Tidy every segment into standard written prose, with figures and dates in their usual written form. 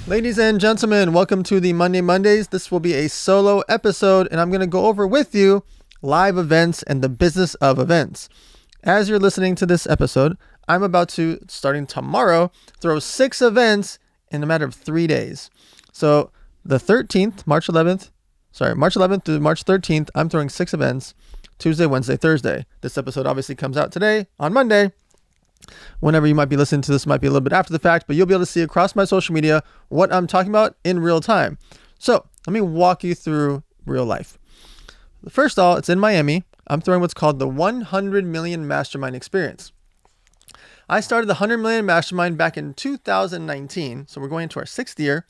Ladies and gentlemen, welcome to the Monday Mondays. This will be a solo episode, and I'm going to go over with you live events and the business of events. As you're listening to this episode, I'm about to, starting tomorrow, throw 6 events in a matter of 3 days. So the 13th, March 11th through March 13th, I'm throwing 6 events, Tuesday, Wednesday, Thursday. This episode obviously comes out today on Monday. Whenever you might be listening to this might be a little bit after the fact, but you'll be able to see across my social media what I'm talking about in real time. So let me walk you through real life. First of all, it's in Miami. I'm throwing what's called the 100 Million Mastermind Experience. I started the 100 Million Mastermind back in 2019, so we're going into our 6th year.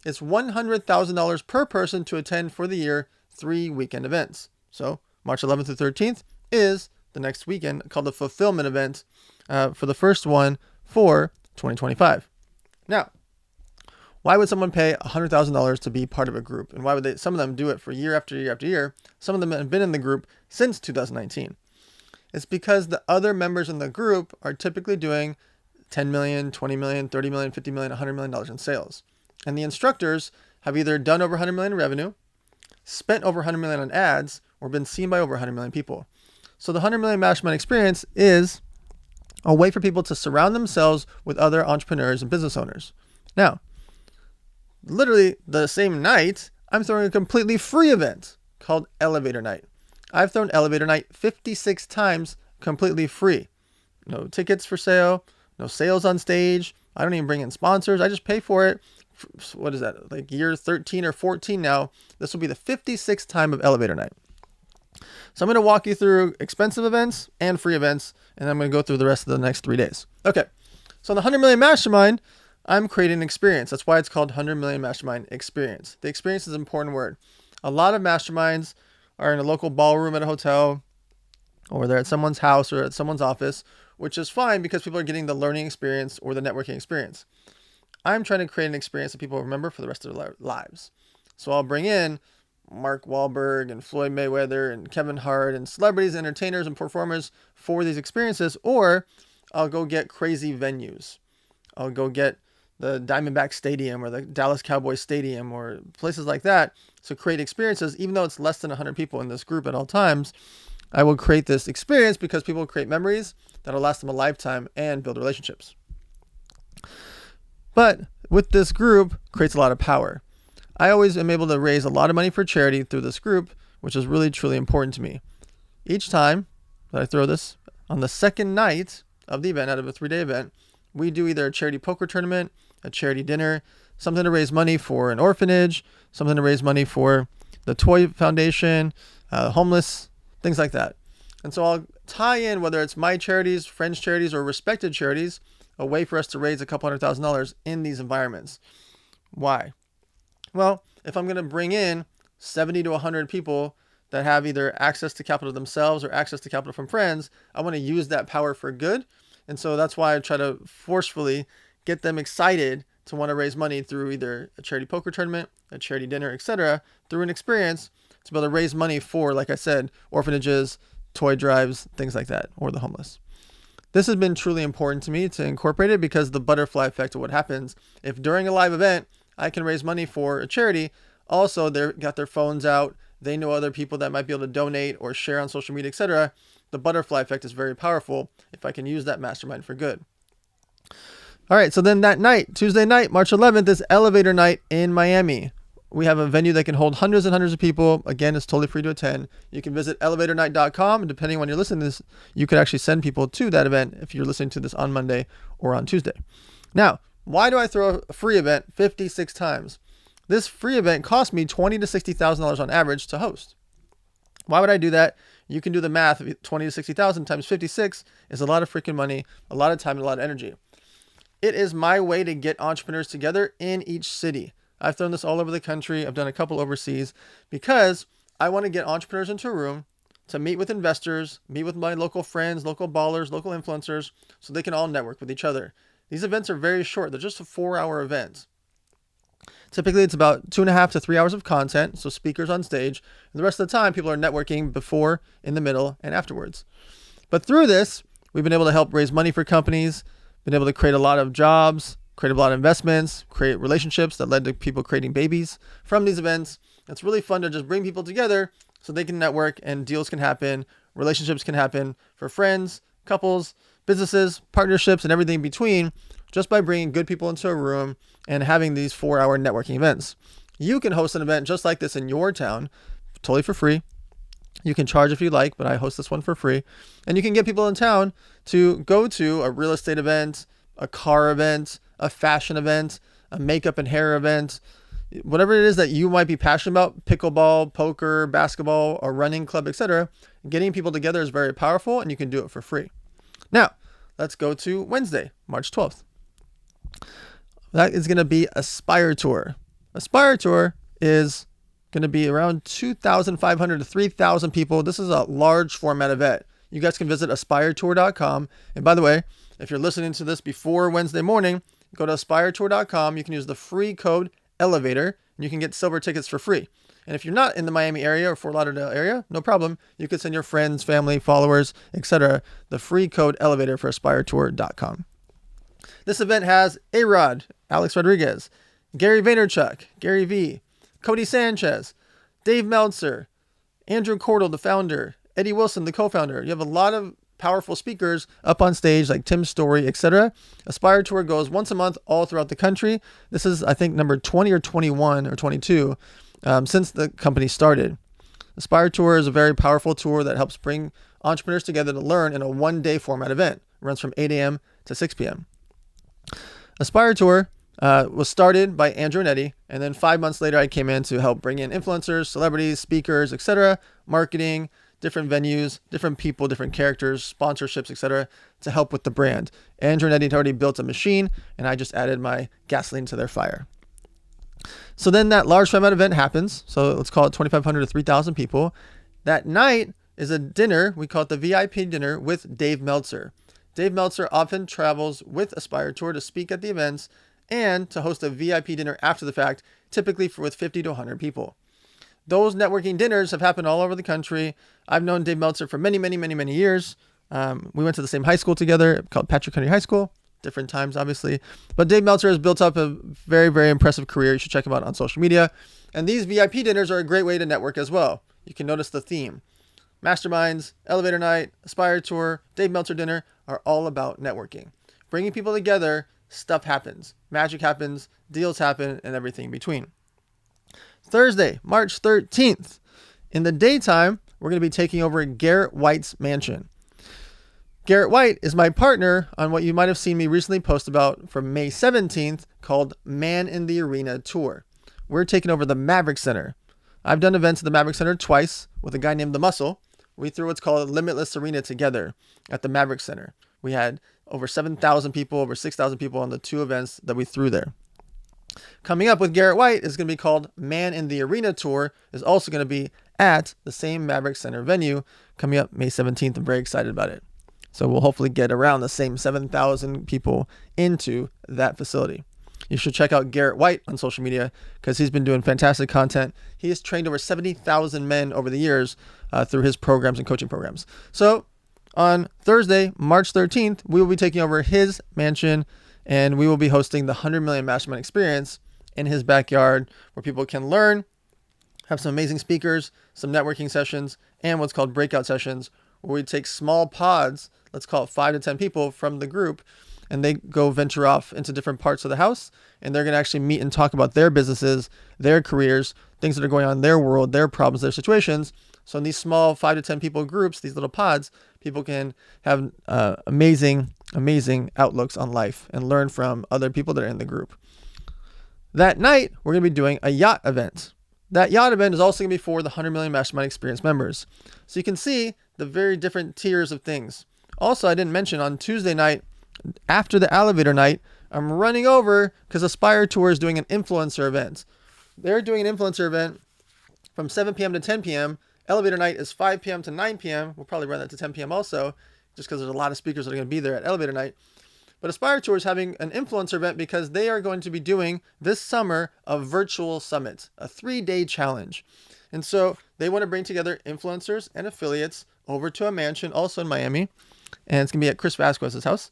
It's $100,000 per person to attend for the year, 3 weekend events. So March 11th through 13th is the next weekend, called the Fulfillment Event, for the first one for 2025. Now, why would someone pay $100,000 to be part of a group? And why would some of them do it for year after year after year? Some of them have been in the group since 2019. It's because the other members in the group are typically doing 10 million, 20 million, 30 million, 50 million, $100 million in sales. And the instructors have either done over 100 million in revenue, spent over 100 million on ads, or been seen by over 100 million people. So the 100 Million Mastermind Experience is a way for people to surround themselves with other entrepreneurs and business owners. Now, literally the same night, I'm throwing a completely free event called Elevator Night. I've thrown Elevator Night 56 times completely free. No tickets for sale, no sales on stage. I don't even bring in sponsors. I just pay for it. What is that? Like year 13 or 14 now. This will be the 56th time of Elevator Night. So I'm going to walk you through expensive events and free events, and I'm going to go through the rest of the next 3 days. Okay. So in the 100 Million Mastermind, I'm creating an experience. That's why it's called 100 Million Mastermind Experience. The experience is an important word. A lot of masterminds are in a local ballroom at a hotel, or they're at someone's house or at someone's office, which is fine because people are getting the learning experience or the networking experience. I'm trying to create an experience that people remember for the rest of their lives. So I'll bring in Mark Wahlberg and Floyd Mayweather and Kevin Hart and celebrities, entertainers, and performers for these experiences, or I'll go get crazy venues. I'll go get the Diamondback Stadium or the Dallas Cowboys Stadium or places like that. So create experiences, even though it's less than 100 people in this group at all times, I will create this experience because people will create memories that'll last them a lifetime and build relationships. But with this group, creates a lot of power. I always am able to raise a lot of money for charity through this group, which is really, truly important to me. Each time that I throw this, on the second night of the event, out of a 3-day event, we do either a charity poker tournament, a charity dinner, something to raise money for an orphanage, something to raise money for the Toy Foundation, homeless, things like that. And so I'll tie in, whether it's my charities, friends' charities, or respected charities, a way for us to raise a couple $100,000 in these environments. Why? Well, if I'm going to bring in 70 to 100 people that have either access to capital themselves or access to capital from friends, I want to use that power for good. And so that's why I try to forcefully get them excited to want to raise money through either a charity poker tournament, a charity dinner, etc., through an experience to be able to raise money for, like I said, orphanages, toy drives, things like that, or the homeless. This has been truly important to me to incorporate it because the butterfly effect of what happens if during a live event, I can raise money for a charity. Also, they've got their phones out. They know other people that might be able to donate or share on social media, etc. The butterfly effect is very powerful if I can use that mastermind for good. All right, so then that night, Tuesday night, March 11th, is Elevator Night in Miami. We have a venue that can hold hundreds and hundreds of people. Again, it's totally free to attend. You can visit elevatornight.com, and depending on when you're listening to this, you could actually send people to that event if you're listening to this on Monday or on Tuesday. Now, why do I throw a free event 56 times? This free event cost me $20,000 to $60,000 on average to host. Why would I do that? You can do the math. $20,000 to $60,000 times 56 is a lot of freaking money, a lot of time, and a lot of energy. It is my way to get entrepreneurs together in each city. I've thrown this all over the country. I've done a couple overseas because I want to get entrepreneurs into a room to meet with investors, meet with my local friends, local ballers, local influencers, so they can all network with each other. These events are very short. They're just 4-hour events. Typically, it's about 2.5 to 3 hours of content, so speakers on stage. And the rest of the time, people are networking before, in the middle, and afterwards. But through this, we've been able to help raise money for companies, been able to create a lot of jobs, created a lot of investments, create relationships that led to people creating babies from these events. It's really fun to just bring people together so they can network and deals can happen, relationships can happen for friends, couples, businesses, partnerships, and everything in between, just by bringing good people into a room and having these 4-hour networking events. You can host an event just like this in your town, totally for free. You can charge if you like, but I host this one for free. And you can get people in town to go to a real estate event, a car event, a fashion event, a makeup and hair event, whatever it is that you might be passionate about, pickleball, poker, basketball, a running club, etc. Getting people together is very powerful, and you can do it for free. Now, let's go to Wednesday, March 12th. That is going to be Aspire Tour. Aspire Tour is going to be around 2,500 to 3,000 people. This is a large format event. You guys can visit aspiretour.com. And by the way, if you're listening to this before Wednesday morning, go to aspiretour.com. You can use the free code ELEVATOR, and you can get silver tickets for free. And if you're not in the Miami area or Fort Lauderdale area, no problem. You can send your friends, family, followers, etc. the free code ELEVATOR for aspiretour.com. This event has A-Rod, Alex Rodriguez, Gary Vaynerchuk, Gary V, Cody Sanchez, Dave Meltzer, Andrew Cordell, the founder, Eddie Wilson, the co-founder. You have a lot of powerful speakers up on stage like Tim Story, etc. Aspire Tour goes once a month all throughout the country. This is, I think, number 20 or 21 or 22 since the company started. Aspire Tour is a very powerful tour that helps bring entrepreneurs together to learn in a one-day format event. It runs from 8 a.m. to 6 p.m. Aspire Tour was started by Andrew and Eddie, and then 5 months later I came in to help bring in influencers, celebrities, speakers, etc., marketing, different venues, different people, different characters, sponsorships, etc., to help with the brand. Andrew and Eddie had already built a machine, and I just added my gasoline to their fire. So then that large format event happens. So let's call it 2,500 to 3,000 people. That night is a dinner. We call it the VIP dinner with Dave Meltzer. Dave Meltzer often travels with Aspire Tour to speak at the events and to host a VIP dinner after the fact, typically with 50 to 100 people. Those networking dinners have happened all over the country. I've known Dave Meltzer for many, many, many, many years. We went to the same high school together called Patrick Henry High School. Different times, obviously. But Dave Meltzer has built up a very, very impressive career. You should check him out on social media. And these VIP dinners are a great way to network as well. You can notice the theme. Masterminds, Elevator Night, Aspire Tour, Dave Meltzer Dinner are all about networking. Bringing people together, stuff happens. Magic happens, deals happen, and everything in between. Thursday, March 13th. In the daytime, we're going to be taking over Garrett White's mansion. Garrett White is my partner on what you might have seen me recently post about for May 17th called Man in the Arena Tour. We're taking over the Maverick Center. I've done events at the Maverick Center twice with a guy named The Muscle. We threw what's called a Limitless Arena together at the Maverick Center. We had over 7,000 people, over 6,000 people on the two events that we threw there. Coming up with Garrett White is going to be called Man in the Arena Tour, is also going to be at the same Maverick Center venue coming up May 17th. I'm very excited about it. So we'll hopefully get around the same 7,000 people into that facility. You should check out Garrett White on social media because he's been doing fantastic content. He has trained over 70,000 men over the years through his programs and coaching programs. So on Thursday, March 13th, we will be taking over his mansion and we will be hosting the 100 Million Mastermind Experience in his backyard where people can learn, have some amazing speakers, some networking sessions, and what's called breakout sessions where we take small pods, let's call it 5 to 10 people from the group, and they go venture off into different parts of the house, and they're going to actually meet and talk about their businesses, their careers, things that are going on in their world, their problems, their situations. So in these small 5 to 10 people groups, these little pods, people can have amazing outlooks on life and learn from other people that are in the group. That night, we're going to be doing a yacht event. That yacht event is also going to be for the 100 Million Mastermind Experience members. So you can see the very different tiers of things. Also, I didn't mention on Tuesday night, after the elevator night, I'm running over because Aspire Tour is doing an influencer event. They're doing an influencer event from 7 p.m. to 10 p.m. Elevator night is 5 p.m. to 9 p.m. We'll probably run that to 10 p.m. also, just because there's a lot of speakers that are going to be there at elevator night. But Aspire Tour is having an influencer event because they are going to be doing this summer a virtual summit, a 3-day challenge. And so they want to bring together influencers and affiliates over to a mansion also in Miami. And it's going to be at Chris Vasquez's house.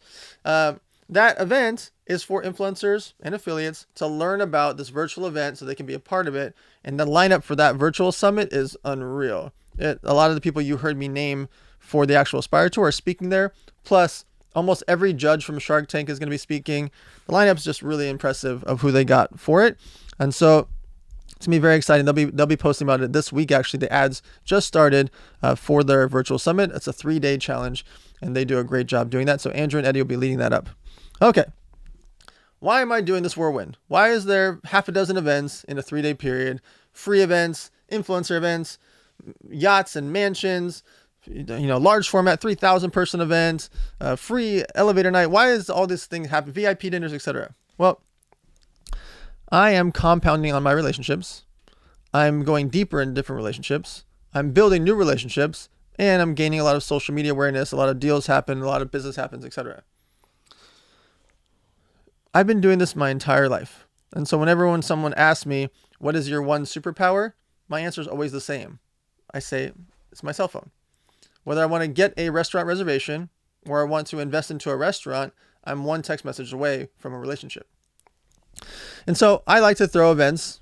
That event is for influencers and affiliates to learn about this virtual event so they can be a part of it. And the lineup for that virtual summit is unreal. A lot of the people you heard me name for the actual Aspire Tour are speaking there. Plus, almost every judge from Shark Tank is going to be speaking. The lineup's just really impressive of who they got for it. And so it's going to be very exciting. They'll be posting about it this week. Actually, the ads just started for their virtual summit. It's a 3-day challenge, and they do a great job doing that. So Andrew and Eddie will be leading that up. Okay. Why am I doing this whirlwind? Why is there half a dozen events in a 3-day period? Free events, influencer events, yachts and mansions, large format 3,000 person events, free elevator night. Why is all this thing happen? VIP dinners, etc. Well, I am compounding on my relationships. I'm going deeper in different relationships. I'm building new relationships, and I'm gaining a lot of social media awareness. A lot of deals happen, a lot of business happens, etc. I've been doing this my entire life. And so when someone asks me, what is your one superpower? My answer is always the same. I say, it's my cell phone. Whether I want to get a restaurant reservation or I want to invest into a restaurant, I'm one text message away from a relationship. And so I like to throw events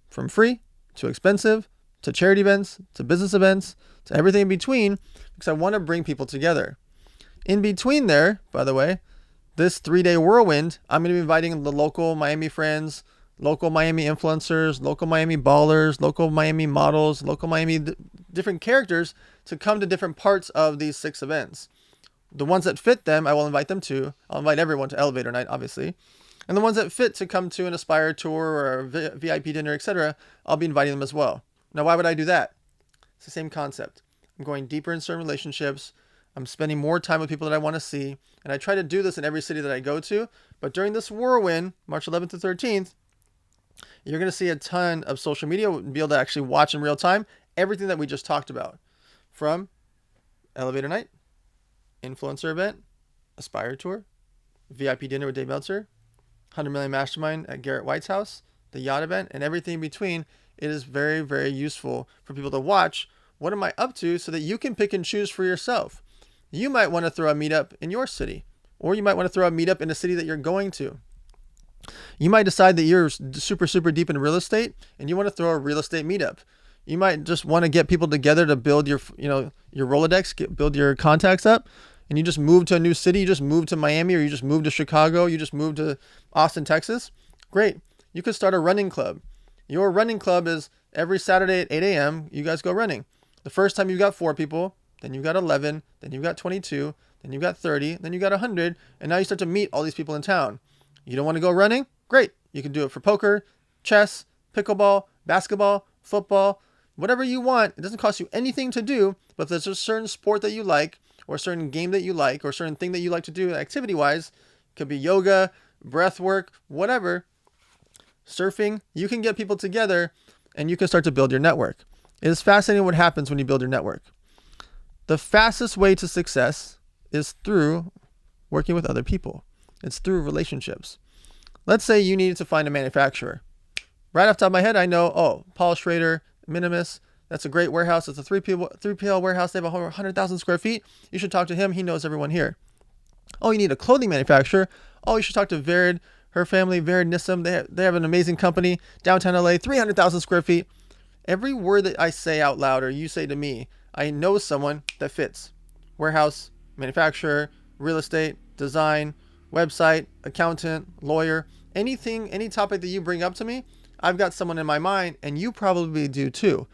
from free to expensive to charity events to business events to everything in between because I want to bring people together. In between there, by the way, this 3-day whirlwind, I'm going to be inviting the local Miami friends, local Miami influencers, local Miami ballers, local Miami models, local Miami different characters to come to different parts of these 6 events. The ones that fit them, I will invite them to. I'll invite everyone to Elevator Night, obviously. And the ones that fit to come to an Aspire Tour or a VIP dinner, etc., I'll be inviting them as well. Now, why would I do that? It's the same concept. I'm going deeper in certain relationships. I'm spending more time with people that I want to see. And I try to do this in every city that I go to. But during this whirlwind, March 11th to 13th, you're going to see a ton of social media. We'll be able to actually watch in real time everything that we just talked about. From Elevator Night, Influencer Event, Aspire Tour, VIP Dinner with Dave Meltzer, 100 Million Mastermind at Garrett White's house, the yacht event, and everything in between. It is very, very useful for people to watch. What am I up to so that you can pick and choose for yourself? You might want to throw a meetup in your city, or you might want to throw a meetup in a city that you're going to. You might decide that you're super, super deep in real estate and you want to throw a real estate meetup. You might just want to get people together to build your Rolodex, build your contacts up, and you just move to a new city. You just move to Miami, or you just move to Chicago. You just move to Austin, Texas. Great. You could start a running club. Your running club is every Saturday at 8 a.m. You guys go running. The first time you got 4 people, then you got 11, then you got 22, then you got 30, then you got 100, and now you start to meet all these people in town. You don't want to go running? Great. You can do it for poker, chess, pickleball, basketball, football, whatever you want. It doesn't cost you anything to do, but if there's a certain sport that you like, or a certain game that you like, or a certain thing that you like to do activity-wise, could be yoga, breath work, whatever, surfing, you can get people together and you can start to build your network. It is fascinating what happens when you build your network. The fastest way to success is through working with other people. It's through relationships. Let's say you needed to find a manufacturer. Right off the top of my head, I know, Paul Schrader, Minimus, that's a great warehouse. It's a 3PL warehouse. They have 100,000 square feet. You should talk to him. He knows everyone here. Oh, you need a clothing manufacturer. Oh, you should talk to Verid, her family, Verid Nissim. They have an amazing company, downtown LA, 300,000 square feet. Every word that I say out loud or you say to me, I know someone that fits. Warehouse, manufacturer, real estate, design, website, accountant, lawyer, anything, any topic that you bring up to me, I've got someone in my mind, and you probably do too.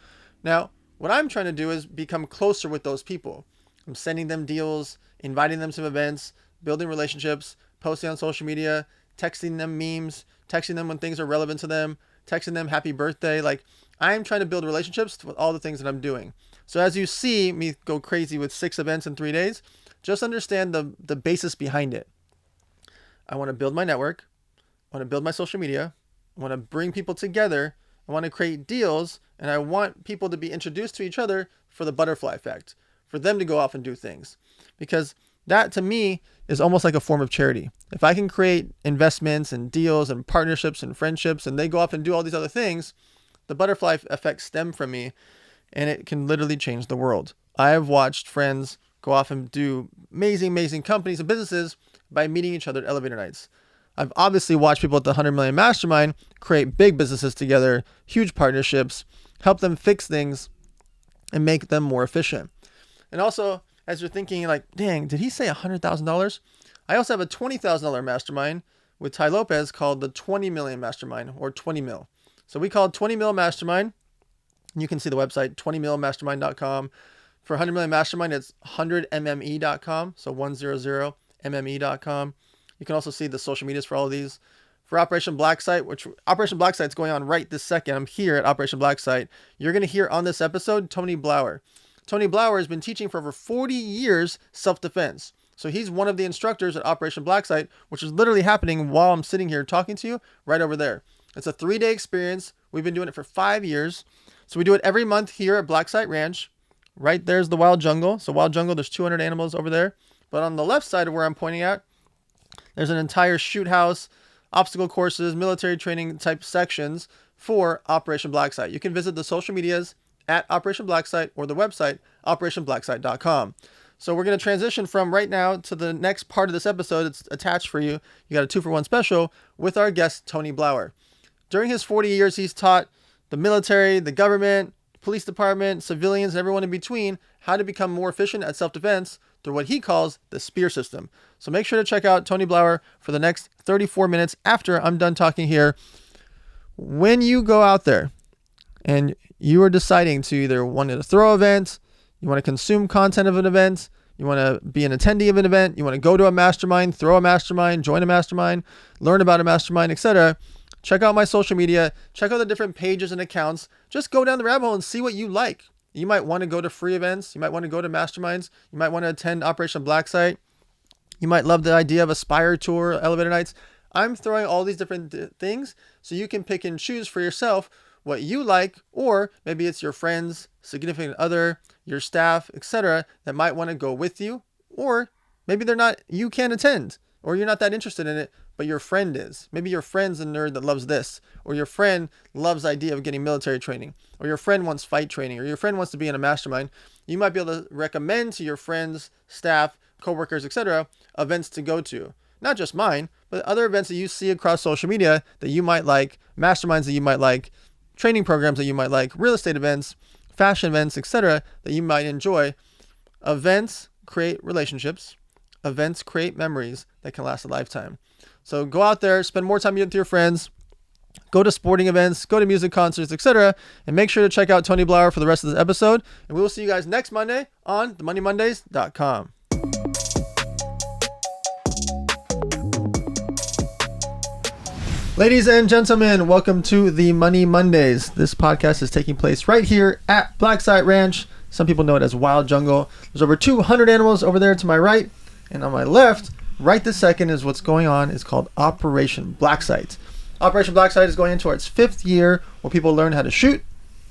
Now, what I'm trying to do is become closer with those people. I'm sending them deals, inviting them to events, building relationships, posting on social media, texting them memes, texting them when things are relevant to them, texting them happy birthday. Like, I'm trying to build relationships with all the things that I'm doing. So as you see me go crazy with 6 events in 3 days, just understand the basis behind it. I want to build my network. I want to build my social media. I want to bring people together. I want to create deals, and I want people to be introduced to each other for the butterfly effect, for them to go off and do things. Because that, to me, is almost like a form of charity. If I can create investments and deals and partnerships and friendships, and they go off and do all these other things, the butterfly effects stem from me, and it can literally change the world. I have watched friends go off and do amazing companies and businesses by meeting each other at elevator nights. I've obviously watched people at the 100 Million Mastermind create big businesses together, huge partnerships, help them fix things and make them more efficient. And also, as you're thinking like, dang, did he say $100,000? I also have a $20,000 mastermind with Ty Lopez called the 20 Million Mastermind, or 20 mil. So we call it 20 mil mastermind. You can see the website 20milmastermind.com. For 100 Million Mastermind, it's 100mme.com. So 100mme.com. You can also see the social medias for all of these. For Operation Black Site, which Operation Black Site is going on right this second. I'm here at Operation Black Site. You're going to hear on this episode Tony Blauer. Tony Blauer has been teaching for over 40 years self-defense. So he's one of the instructors at Operation Black Site, which is literally happening while I'm sitting here talking to you right over there. It's a 3-day experience. We've been doing it for 5 years. So we do it every month here at Black Site Ranch. Right there's the wild jungle. So wild jungle, there's 200 animals over there. But on the left side of where I'm pointing at, there's an entire shoot house, obstacle courses, military training type sections for Operation Black Site. You can visit the social medias at Operation Black Site or the website operationblacksite.com. So we're going to transition from right now to the next part of this episode. It's attached for you. You got a 2-for-1 special with our guest, Tony Blauer. During his 40 years, he's taught the military, the government, police department, civilians, and everyone in between how to become more efficient at self-defense through what he calls the Spear System. So make sure to check out Tony Blauer for the next 34 minutes after I'm done talking here. When you go out there and you are deciding to either want to throw an event, you want to consume content of an event, you want to be an attendee of an event, you want to go to a mastermind, throw a mastermind, join a mastermind, learn about a mastermind, etc., check out my social media, check out the different pages and accounts. Just go down the rabbit hole and see what you like. You might want to go to free events. You might want to go to masterminds. You might want to attend Operation Black Site. You might love the idea of Aspire Tour, elevator nights. I'm throwing all these different things so you can pick and choose for yourself what you like, or maybe it's your friends, significant other, your staff, etc., that might want to go with you, or maybe you can't attend, or you're not that interested in it, but your friend is. Maybe your friend's a nerd that loves this, or your friend loves the idea of getting military training, or your friend wants fight training, or your friend wants to be in a mastermind. You might be able to recommend to your friends, staff, coworkers, etc., events to go to. Not just mine, but other events that you see across social media that you might like, masterminds that you might like, training programs that you might like, real estate events, fashion events, etc., that you might enjoy. Events create relationships. Events create memories that can last a lifetime. So go out there, spend more time with your friends, go to sporting events, go to music concerts, etc., and make sure to check out Tony Blauer for the rest of this episode. And we will see you guys next Monday on themoneymondays.com. Ladies and gentlemen, welcome to the Money Mondays. This podcast is taking place right here at Black Site Ranch. Some people know it as Wild Jungle. There's over 200 animals over there to my right, and on my left, right this second, is what's going on. It's called Operation Black Site. Operation Black Site is going into its 5th year, where people learn how to shoot,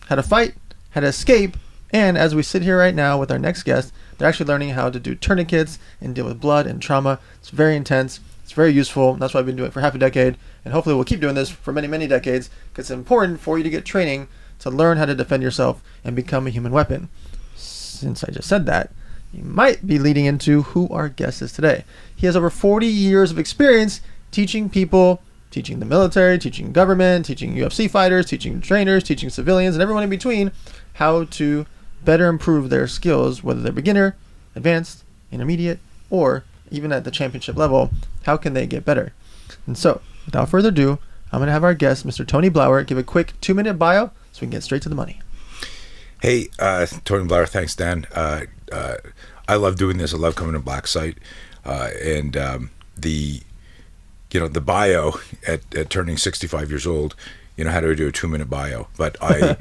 how to fight, how to escape, and as we sit here right now with our next guest, they're actually learning how to do tourniquets and deal with blood and trauma. It's very intense. It's very useful. That's why I've been doing it for half a decade. And hopefully we'll keep doing this for many, many decades, because it's important for you to get training to learn how to defend yourself and become a human weapon. Since I just said that, you might be leading into who our guest is today. He has over 40 years of experience teaching people, teaching the military, teaching government, teaching UFC fighters, teaching trainers, teaching civilians, and everyone in between how to better improve their skills, whether they're beginner, advanced, intermediate, or even at the championship level. How can they get better? And so, without further ado, I'm going to have our guest, Mr. Tony Blauer, give a quick 2-minute bio so we can get straight to the money. Hey, Tony Blauer. Thanks, Dan. I love doing this. I love coming to Black Site. And the bio at turning 65 years old, how do I do a 2-minute bio? But I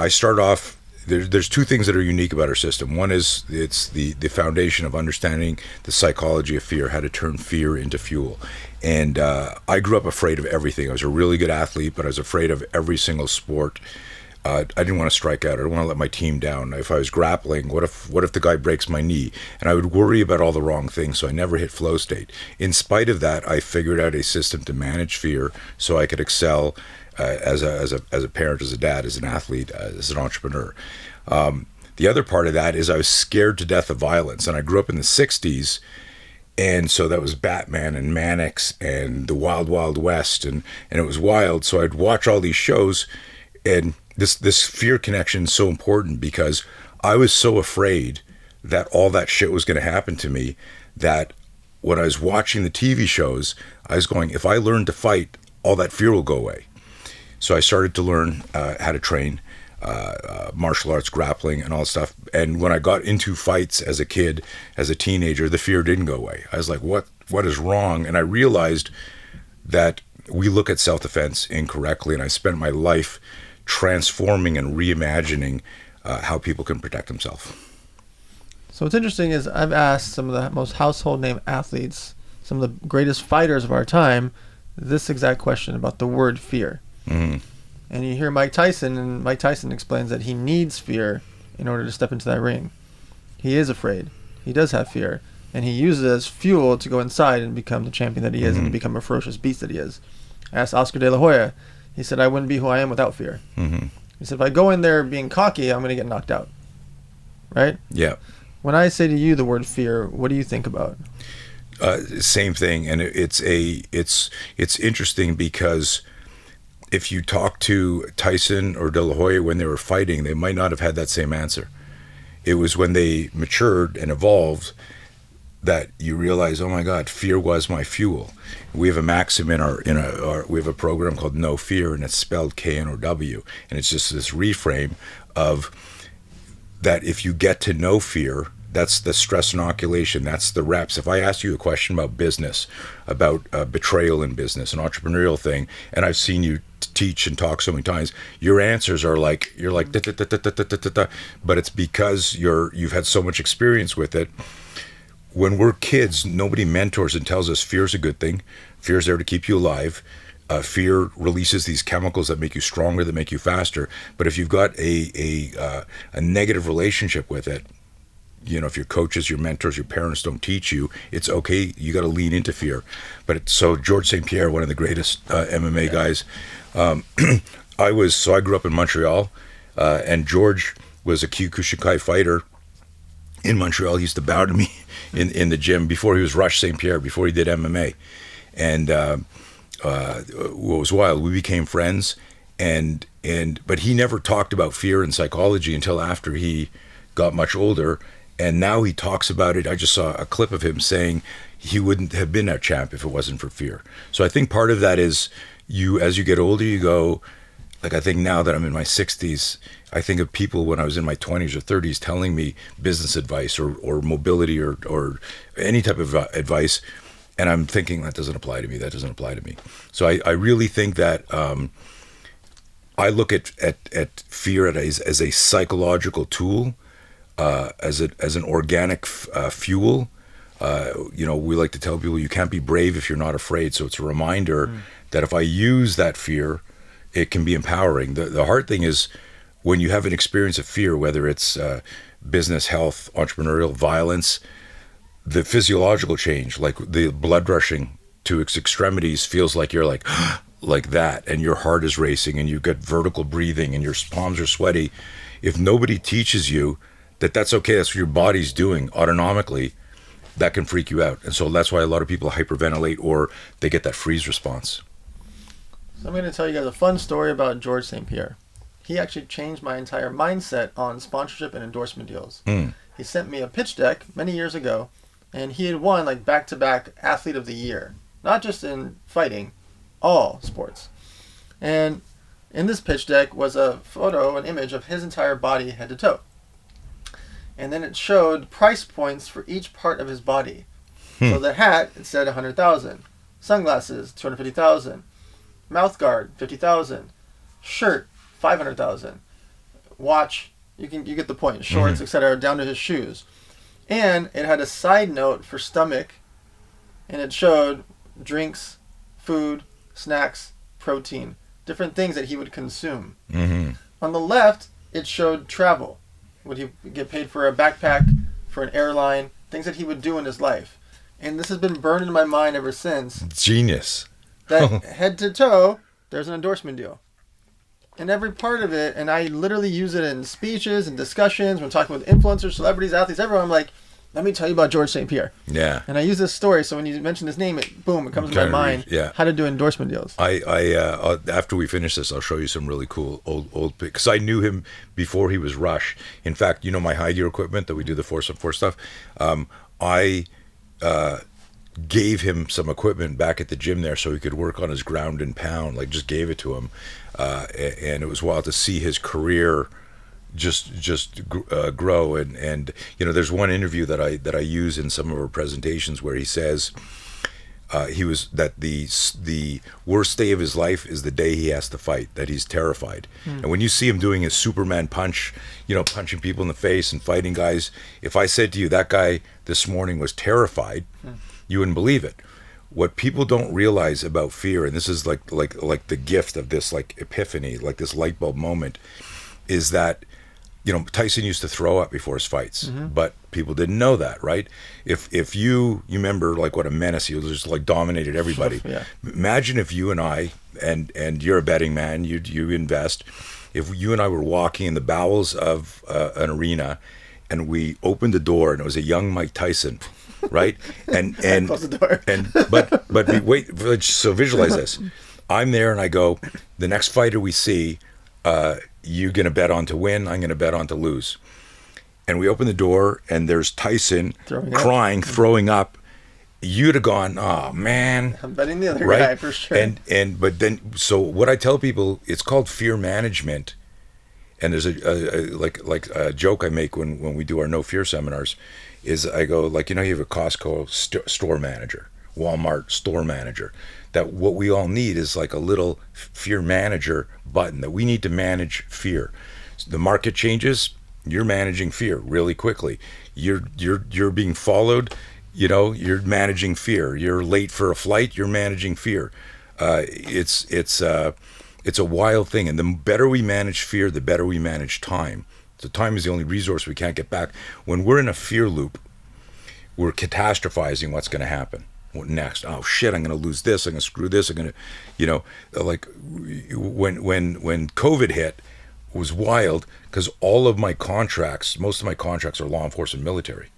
start off. There's 2 things that are unique about our system. One is it's the foundation of understanding the psychology of fear, how to turn fear into fuel. And I grew up afraid of everything. I was a really good athlete, but I was afraid of every single sport. I didn't want to strike out. I didn't want to let my team down. If I was grappling, what if the guy breaks my knee? And I would worry about all the wrong things, so I never hit flow state. In spite of that, I figured out a system to manage fear so I could excel as a parent, as a dad, as an athlete, as an entrepreneur. The other part of that is I was scared to death of violence, and I grew up in the 60s. And so that was Batman and Mannix and the Wild Wild West, and it was wild. So I'd watch all these shows, and this fear connection is so important because I was so afraid that all that shit was going to happen to me that when I was watching the TV shows, I was going, if I learn to fight, all that fear will go away. So I started to learn how to train martial arts, grappling, and all that stuff. And when I got into fights as a kid, as a teenager, the fear didn't go away. I was like, what is wrong? And I realized that we look at self-defense incorrectly, and I spent my life transforming and reimagining how people can protect themselves. So what's interesting is I've asked some of the most household name athletes, some of the greatest fighters of our time, this exact question about the word fear. Mm-hmm. And you hear Mike Tyson, and Mike Tyson explains that he needs fear in order to step into that ring. He is afraid. He does have fear. And he uses it as fuel to go inside and become the champion that he is, and to become a ferocious beast that he is. I asked Oscar De La Hoya. He said, I wouldn't be who I am without fear. Mm-hmm. He said, if I go in there being cocky, I'm going to get knocked out. Right? Yeah. When I say to you the word fear, what do you think about? Same thing. And it's interesting because if you talk to Tyson or De La Hoya when they were fighting, they might not have had that same answer. It was when they matured and evolved that you realize, oh my God, fear was my fuel. We have a maxim in our we have a program called No Fear, and it's spelled KNOW, and it's just this reframe of that if you get to know fear, that's the stress inoculation, that's the reps. If I ask you a question about business, about betrayal in business, an entrepreneurial thing, and I've seen you teach and talk so many times, your answers are like, you're like, da, da, da, da, da, da, da, da. But it's because you've had so much experience with it. When we're kids, nobody mentors and tells us fear's a good thing. Fear's there to keep you alive. Fear releases these chemicals that make you stronger, that make you faster. But if you've got a negative relationship with it, you know, if your coaches, your mentors, your parents don't teach you, it's okay. You got to lean into fear. But so George St. Pierre, one of the greatest MMA guys, I grew up in Montreal, and George was a Kyokushinkai fighter in Montreal. He used to bow to me in the gym before he was Rush St. Pierre, before he did MMA. And what was wild, we became friends, but he never talked about fear and psychology until after he got much older. And now he talks about it. I just saw a clip of him saying he wouldn't have been a champ if it wasn't for fear. So I think part of that is as you get older, you go, like, I think now that I'm in my 60s, I think of people when I was in my 20s or 30s telling me business advice or mobility or any type of advice. And I'm thinking, that doesn't apply to me. That doesn't apply to me. So I really think that I look at fear as a psychological tool, as an organic fuel. We like to tell people you can't be brave if you're not afraid. So it's a reminder that if I use that fear, it can be empowering. The hard thing is when you have an experience of fear, whether it's business, health, entrepreneurial, violence, the physiological change, like the blood rushing to its extremities, feels like you're like that, and your heart is racing, and you get vertical breathing, and your palms are sweaty. If nobody teaches you that's okay, that's what your body's doing autonomically, that can freak you out. And so that's why a lot of people hyperventilate or they get that freeze response. So I'm going to tell you guys a fun story about George St. Pierre. He actually changed my entire mindset on sponsorship and endorsement deals. He sent me a pitch deck many years ago, and he had won like back-to-back Athlete of the Year, not just in fighting, all sports. And in this pitch deck was a photo, an image of his entire body head to toe. And then it showed price points for each part of his body. So the hat, it said 100,000. Sunglasses, 250,000. Mouth guard, 50,000. Shirt, 500,000. Watch, you get the point. Shorts, etc., down to his shoes. And it had a side note for stomach, and it showed drinks, food, snacks, protein, different things that he would consume. On the left, it showed travel. Would he get paid for a backpack, for an airline, things that he would do in his life. And this has been burned in my mind ever since. Genius. That head to toe, there's an endorsement deal. in every part of it, and I literally use it in speeches and discussions when talking with influencers, celebrities, athletes, everyone. I'm like, let me tell you about George St. Pierre. Yeah. And I use this story, so when you mention his name, it comes to my mind. Yeah. How to do endorsement deals. After we finish this, I'll show you some really cool old because I knew him before he was Rush. In fact, you know my high gear equipment that we do the 4 stuff. I gave him some equipment back at the gym there so he could work on his ground and pound. Like, just gave it to him, and it was wild to see his career just grow. And you know, there's one interview that I use in some of our presentations where he says the worst day of his life is the day he has to fight, that he's terrified. And when you see him doing his Superman punch, you know, punching people in the face and fighting guys, if I said to you that guy this morning was terrified, you wouldn't believe it. What people don't realize about fear, and this is like the gift of this like epiphany, like this light bulb moment, is that, you know, Tyson used to throw up before his fights, but people didn't know that, right? If you remember, like, what a menace he was, just like dominated everybody. Yeah. Imagine if you and I, and you're a betting man, you invest. If you and I were walking in the bowels of an arena, and we opened the door, and it was a young Mike Tyson, right? And Close the door. wait, so visualize this. I'm there, and I go, the next fighter we see, you're going to bet on to win, I'm going to bet on to lose. And we open the door, and there's Tyson crying, throwing up. You'd have gone, oh, man. I'm betting the other right? guy for sure. But then, so what I tell people, it's called fear management. And there's a joke I make when we do our no fear seminars, is I go, like, you know, you have a Costco store manager, Walmart store manager, that what we all need is like a little fear manager button, that we need to manage fear. So the market changes, you're managing fear really quickly. You're being followed, you know, you're managing fear. You're late for a flight, you're managing fear. It's a wild thing, and the better we manage fear, the better we manage time. So time is the only resource we can't get back. When we're in a fear loop, we're catastrophizing what's going to happen. What next? Oh shit, I'm going to lose this, I'm going to screw this, I'm going to, you know, like when COVID hit, it was wild, because all of my contracts, most of my contracts are law enforcement military.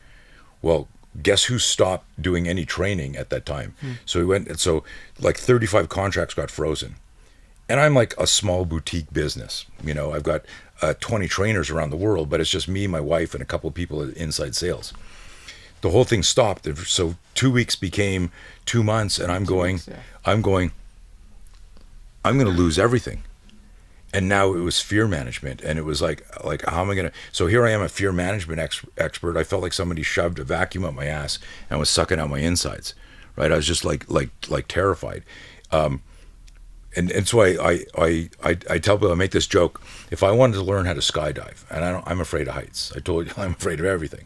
Well, guess who stopped doing any training at that time? So we went, and so like 35 contracts got frozen. And I'm like a small boutique business. You know, I've got 20 trainers around the world, but it's just me, my wife, and a couple of people at inside sales. The whole thing stopped. So 2 weeks became 2 months, and I'm going, I'm going to lose everything. And now it was fear management, and it was like how am I going to? So here I am, a fear management expert. I felt like somebody shoved a vacuum up my ass and was sucking out my insides. Right? I was just like terrified. And so I tell people, I make this joke, if I wanted to learn how to skydive, and I'm afraid of heights. I told you I'm afraid of everything,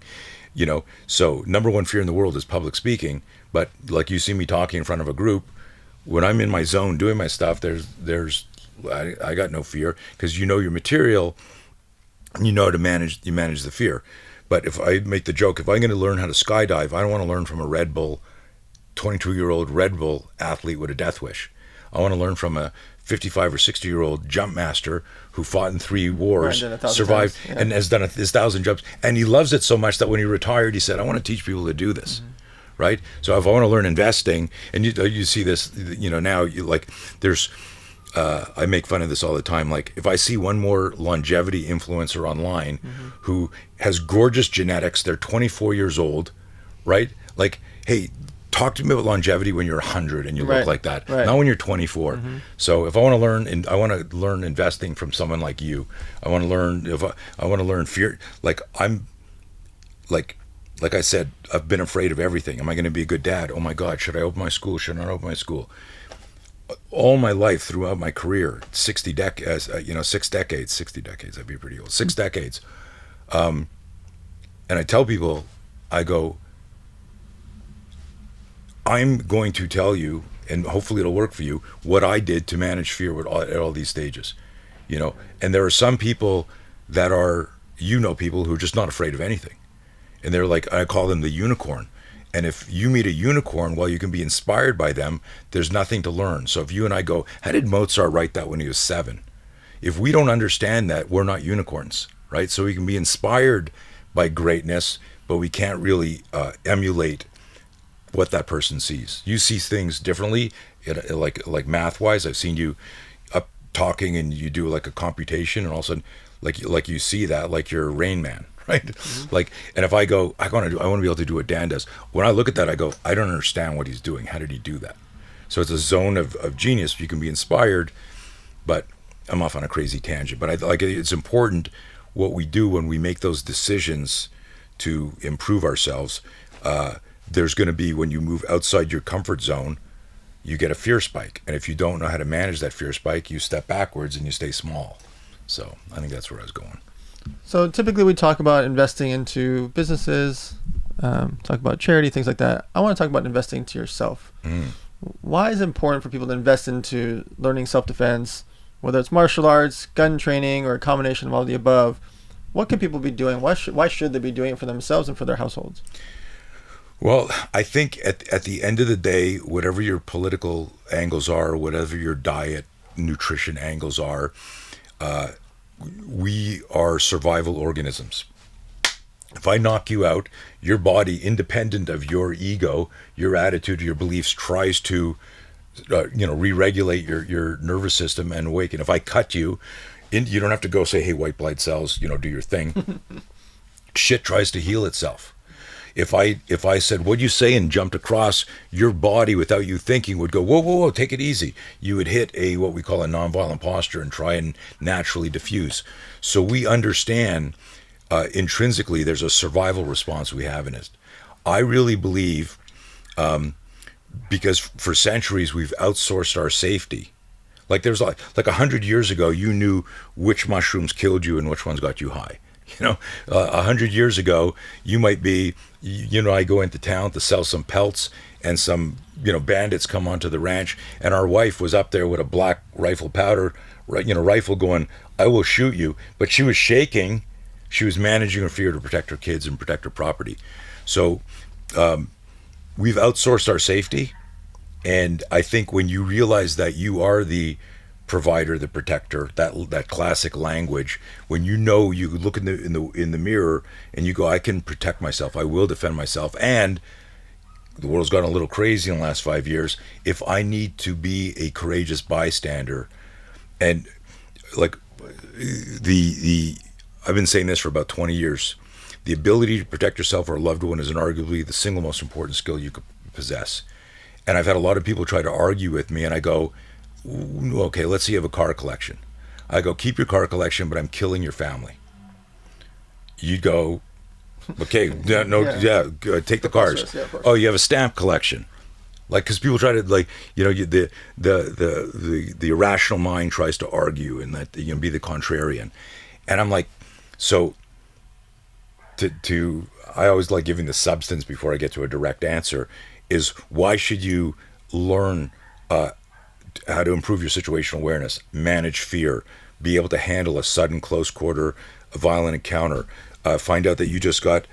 you know. So number one fear in the world is public speaking. But like, you see me talking in front of a group, when I'm in my zone doing my stuff, I got no fear, because you know your material, and you know how to manage the fear. But if I make the joke, if I'm going to learn how to skydive, I don't want to learn from a 22-year-old Red Bull athlete with a death wish. I want to learn from a 55 or 60-year-old jump master who fought in 3 wars, survived, and has done 1,000 jumps. And he loves it so much that when he retired, he said, I want to teach people to do this. Right? So if I want to learn investing, and you see this, you know, now, there's, I make fun of this all the time. Like, if I see one more longevity influencer online who has gorgeous genetics, they're 24 years old, right? Like, hey, talk to me about longevity when you're 100 and you look like that, not when you're 24. So if I want to learn, and I want to learn investing from someone like you, I want to learn, I want to learn fear. Like, I'm like I said, I've been afraid of everything. Am I going to be a good dad? Oh my God, should I open my school? Should I not open my school? All my life, throughout my career, 6 decades, I'd be pretty old, 6 decades. And I tell people, I go, I'm going to tell you, and hopefully it'll work for you, what I did to manage fear at all these stages, you know. And there are some people that are, you know, people who are just not afraid of anything, and they're like, I call them the unicorn. And if you meet a unicorn, while you can be inspired by them, there's nothing to learn. So if you and I go, how did Mozart write that when he was 7? if we don't understand that, we're not unicorns, right? So we can be inspired by greatness, but we can't really emulate what that person sees. You see things differently, like math wise. I've seen you up talking and you do like a computation, and all of a sudden, like you see that, like you're Rain Man, right? Mm-hmm. Like, and if I go, I want to be able to do what Dan does. When I look at that, I go, I don't understand what he's doing. How did he do that? So it's a zone of genius. You can be inspired, but I'm off on a crazy tangent. But it's important what we do when we make those decisions to improve ourselves. There's going to be, when you move outside your comfort zone, you get a fear spike. And if you don't know how to manage that fear spike, you step backwards and you stay small. So I think that's where I was going. So typically we talk about investing into businesses, talk about charity, things like that. I want to talk about investing into yourself. Why is it important for people to invest into learning self-defense, whether it's martial arts, gun training, or a combination of all the above? What can people be doing? Why should they be doing it for themselves and for their households? Well, I think at the end of the day, whatever your political angles are, whatever your diet, nutrition angles are, we are survival organisms. If I knock you out, your body, independent of your ego, your attitude, your beliefs, tries to, re-regulate your nervous system and awaken. If I cut you, you don't have to go say, hey, white blood cells, do your thing. Shit tries to heal itself. If I said, what'd you say, and jumped across, your body, without you thinking, would go, whoa, take it easy. You would hit what we call a nonviolent posture and try and naturally diffuse. So we understand intrinsically there's a survival response we have in it. I really believe, because for centuries we've outsourced our safety. Like there's like 100 years ago, you knew which mushrooms killed you and which ones got you high. 100 years ago, you might be, I go into town to sell some pelts, and some, bandits come onto the ranch, and our wife was up there with a black rifle powder, rifle going, I will shoot you. But she was shaking. She was managing her fear to protect her kids and protect her property. So we've outsourced our safety. And I think when you realize that you are the provider, the protector, that classic language, when you look in the mirror and you go, I can protect myself, I will defend myself, and the world's gotten a little crazy in the last 5 years. If I need to be a courageous bystander, and like I've been saying this for about 20 years, the ability to protect yourself or a loved one is arguably the single most important skill you could possess. And I've had a lot of people try to argue with me, and I go, okay, let's say you have a car collection. I go, keep your car collection, but I'm killing your family. You'd go, okay, take the cars. Yeah, oh, you have a stamp collection. Like, because people try to, like, the irrational mind tries to argue and that, be the contrarian. And I'm like, so I always like giving the substance before I get to a direct answer, is why should you learn how to improve your situational awareness, manage fear, be able to handle a sudden close quarter, a violent encounter, find out that you just got,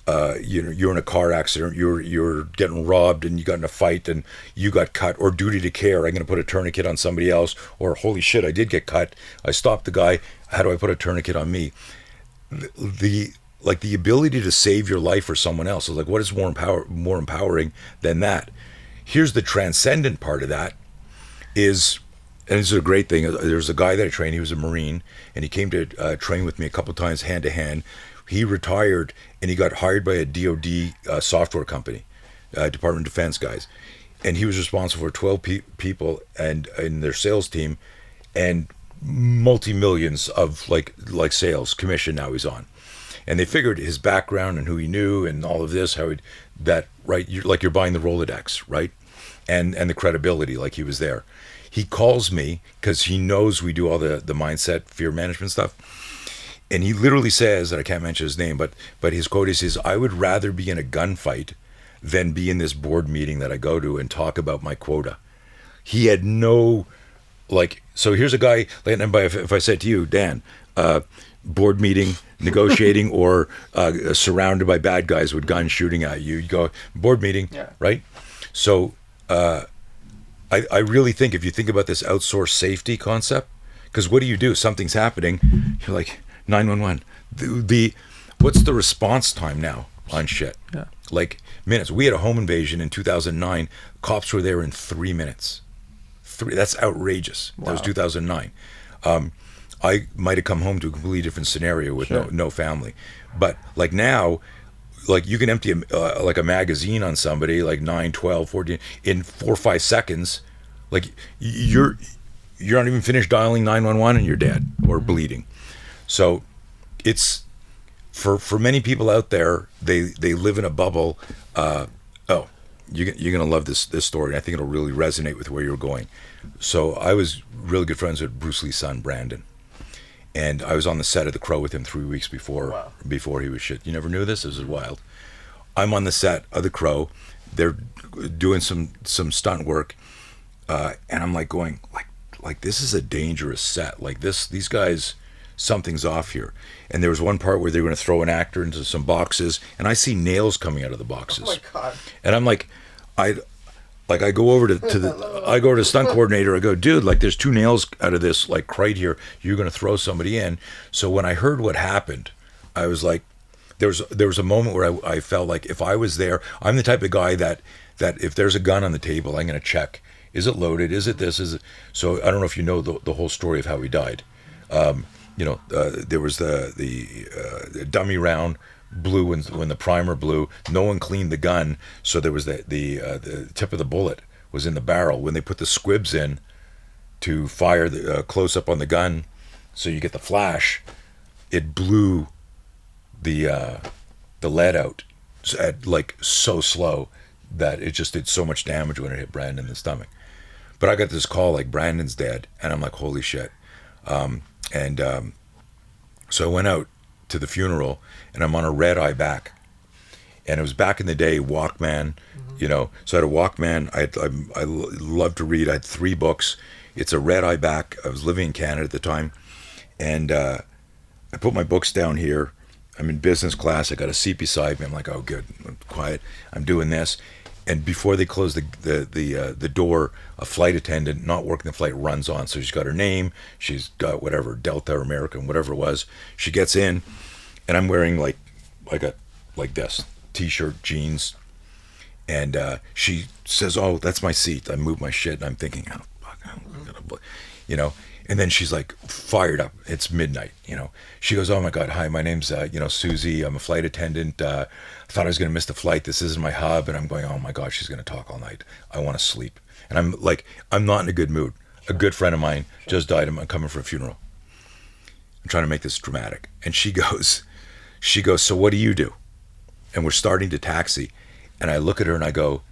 you're in a car accident, you're getting robbed and you got in a fight and you got cut, or duty to care, I'm going to put a tourniquet on somebody else, or holy shit, I did get cut, I stopped the guy, how do I put a tourniquet on me? The ability to save your life for someone else is like, what is more empowering than that? Here's the transcendent part of that is, and this is a great thing, there's a guy that I trained, he was a Marine, and he came to train with me a couple times hand to hand. He retired and he got hired by a DOD software company, Department of Defense guys, and he was responsible for 12 people and in their sales team, and multi-millions of like sales commission now he's on. And they figured his background and who he knew and all of this, you're buying the Rolodex, right? And the credibility, like he was there. He calls me because he knows we do all the mindset, fear management stuff. And he literally says, that I can't mention his name, but his quote is, I would rather be in a gunfight than be in this board meeting that I go to and talk about my quota. He had no, so here's a guy, and if I said to you, Dan, board meeting, negotiating, or surrounded by bad guys with guns shooting at you, you go, board meeting, yeah. Right? So I really think if you think about this outsourced safety concept, Because what do? Something's happening. You're like, 911. What's the response time now on shit? Yeah. Like minutes. We had a home invasion in 2009. Cops were there in 3 minutes. That's outrageous. Wow. That was 2009. I might have come home to a completely different scenario with no family. But like now, like you can empty like a magazine on somebody, like 9, 12, 14, in 4 or 5 seconds. Like you're not even finished dialing 911 and you're dead or bleeding. So it's for many people out there, they live in a bubble. You're gonna love this story. I think it'll really resonate with where you're going. So I was really good friends with Bruce Lee's son, Brandon. And I was on the set of The Crow with him 3 weeks before he was shit. You never knew this? This is wild. I'm on the set of The Crow. They're doing some stunt work, and I'm like going like this is a dangerous set. Like these guys, something's off here. And there was one part where they were going to throw an actor into some boxes, and I see nails coming out of the boxes. Oh my God! And I'm like, I go over to the stunt coordinator. I go, dude, like there's 2 nails out of this like right here. You're going to throw somebody in. So when I heard what happened, I was like, there was a moment where I felt like if I was there, I'm the type of guy that if there's a gun on the table, I'm going to check. Is it loaded? Is it this? Is it? So I don't know if you know the whole story of how he died. There was the dummy round blew when the primer blew. No one cleaned the gun, so there was the tip of the bullet was in the barrel. When they put the squibs in to fire the close up on the gun, so you get the flash, it blew the lead out at like so slow that it just did so much damage when it hit Brandon in the stomach. But I got this call like Brandon's dead, and I'm like, holy shit. So I went out to the funeral, and I'm on a red eye back, and it was back in the day Walkman, So I had a Walkman. I loved to read. I had 3 books. It's a red eye back. I was living in Canada at the time, and I put my books down here. I'm in business class. I got a seat beside me. I'm like, oh, good. I'm quiet. I'm doing this. And before they close the door, a flight attendant not working the flight runs on. So she's got her name. She's got whatever, Delta or American, whatever it was. She gets in, and I'm wearing like this, T-shirt, jeans. And she says, oh, that's my seat. I moved my shit. And I'm thinking, oh, fuck, I'm gonna, And then she's like fired up. It's midnight, She goes, oh my God, hi, my name's, Susie. I'm a flight attendant. I thought I was going to miss the flight. This isn't my hub. And I'm going, oh my God, she's going to talk all night. I want to sleep. And I'm like, I'm not in a good mood. A good friend of mine just died. I'm coming for a funeral. I'm trying to make this dramatic. And she goes, so what do you do? And we're starting to taxi. And I look at her and I go,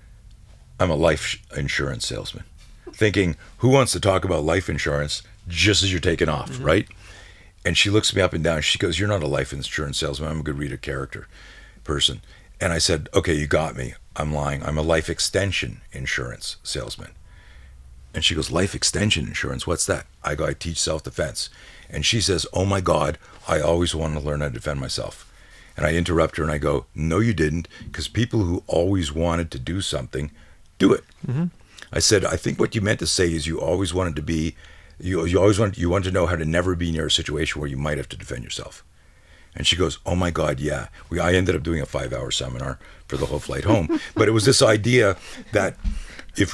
I'm a life insurance salesman. Thinking, who wants to talk about life insurance just as you're taking off, right? And she looks me up and down. She goes, you're not a life insurance salesman. I'm a good reader character person. And I said, okay, you got me. I'm lying. I'm a life extension insurance salesman. And she goes, life extension insurance? What's that? I go, I teach self-defense. And she says, oh my God, I always wanted to learn how to defend myself. And I interrupt her and I go, no, you didn't, because people who always wanted to do something do it. I said, I think what you meant to say is you always wanted to be, you want to know how to never be near a situation where you might have to defend yourself. And she goes, oh my God, yeah. I ended up doing a 5-hour seminar for the whole flight home. But it was this idea that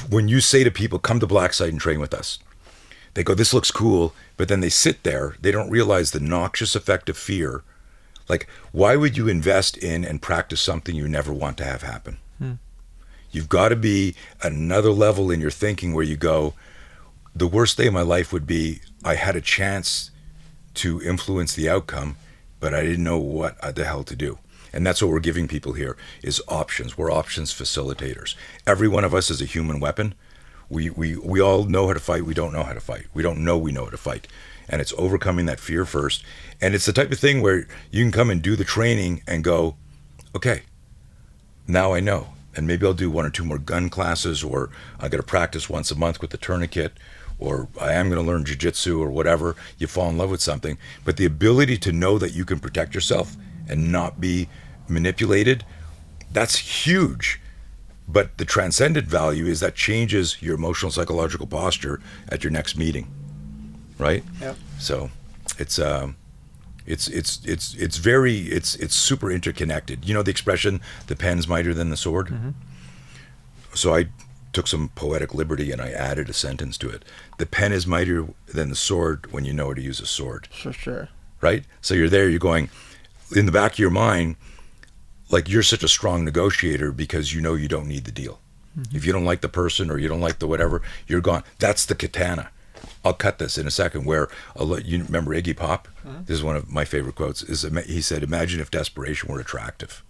when you say to people, come to Blacksite and train with us, they go, this looks cool. But then they sit there, they don't realize the noxious effect of fear. Like, why would you invest in and practice something you never want to have happen? You've got to be at another level in your thinking where you go, the worst day of my life would be I had a chance to influence the outcome, but I didn't know what the hell to do. And that's what we're giving people here is options. We're options facilitators. Every one of us is a human weapon. We all know how to fight. We don't know how to fight. We don't know we know how to fight. And it's overcoming that fear first. And it's the type of thing where you can come and do the training and go, okay, now I know. And maybe I'll do 1 or 2 more gun classes, or I got to practice once a month with the tourniquet, or I am going to learn jiu-jitsu or whatever. You fall in love with something. But the ability to know that you can protect yourself and not be manipulated, that's huge. But the transcendent value is that changes your emotional psychological posture at your next meeting. right? Yeah. So it's super interconnected. You know the expression, the pen's mightier than the sword? Mm-hmm. So I took some poetic liberty and I added a sentence to it. The pen is mightier than the sword when you know how to use a sword. For sure. Right? So you're there, you're going, in the back of your mind, like you're such a strong negotiator because you know you don't need the deal. Mm-hmm. If you don't like the person or you don't like the whatever, you're gone. That's the katana. I'll cut this in a second. Where you remember Iggy Pop? Mm-hmm. This is one of my favorite quotes. He said, "Imagine if desperation were attractive."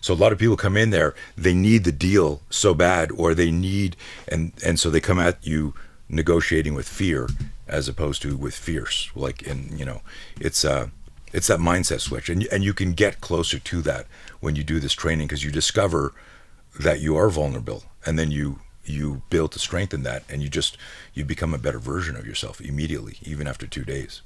So a lot of people come in there, they need the deal so bad, or they need, and so they come at you negotiating with fear as opposed to with fierce. Like, and you know, it's that mindset switch, and you can get closer to that when you do this training because you discover that you are vulnerable, and then you build to strengthen that, and you become a better version of yourself immediately, even after 2 days.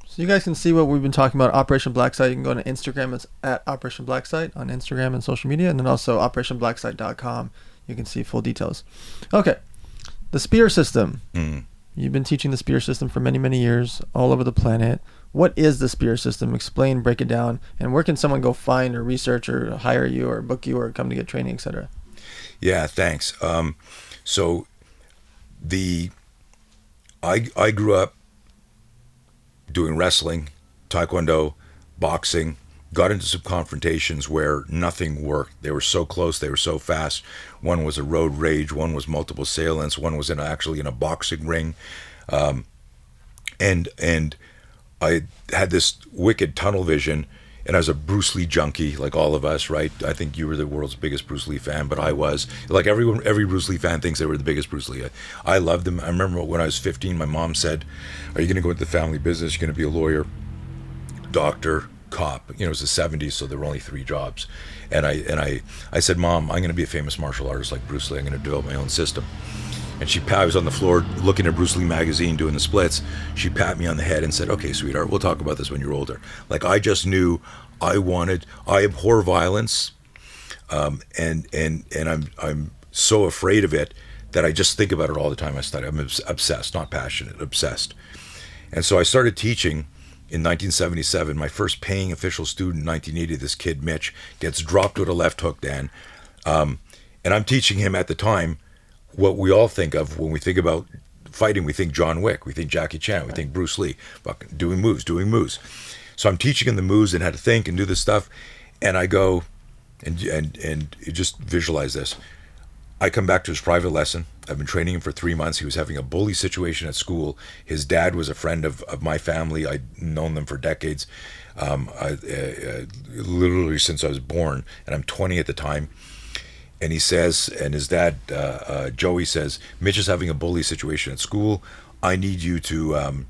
So you guys can see what we've been talking about, Operation Blacksite. You can go to Instagram. It's at Operation Blacksite on Instagram and social media, and then also operationblacksite.com. You can see full details. Okay, the Spear System. Mm. You've been teaching the Spear System for many, many years all over the planet. What is the Spear System? Explain, break it down, and where can someone go find or research or hire you or book you or come to get training, etc.? Yeah, thanks. So I grew up doing wrestling, taekwondo, boxing, got into some confrontations where nothing worked. They were so close, they were so fast. One was a road rage, one was multiple assailants, one was actually in a boxing ring. And I had this wicked tunnel vision, and I was a Bruce Lee junkie, like all of us, right? I think you were the world's biggest Bruce Lee fan, but I was. Like every Bruce Lee fan thinks they were the biggest Bruce Lee. I loved them. I remember when I was 15, my mom said, "Are you going to go into the family business? You're going to be a lawyer, doctor, cop." You know, it was the 70s, so there were only 3 jobs. And I said, "Mom, I'm going to be a famous martial artist like Bruce Lee. I'm going to develop my own system." And I was on the floor looking at Bruce Lee magazine doing the splits. She pat me on the head and said, "Okay, sweetheart, we'll talk about this when you're older." Like, I just knew I abhor violence, and I'm so afraid of it that I just think about it all the time I study. I'm obsessed, not passionate, obsessed. And so I started teaching in 1977. My first paying official student in 1980, this kid, Mitch, gets dropped with a left hook, Dan. And I'm teaching him at the time what we all think of when we think about fighting. We think John Wick, we think Jackie Chan, we think Bruce Lee, doing moves. So I'm teaching him the moves and how to think and do this stuff. And I go, and you just visualize this. I come back to his private lesson. I've been training him for 3 months. He was having a bully situation at school. His dad was a friend of my family. I'd known them for decades, literally since I was born, and I'm 20 at the time. And he says, and his dad, Joey, says, "Mitch is having a bully situation at school. I need you to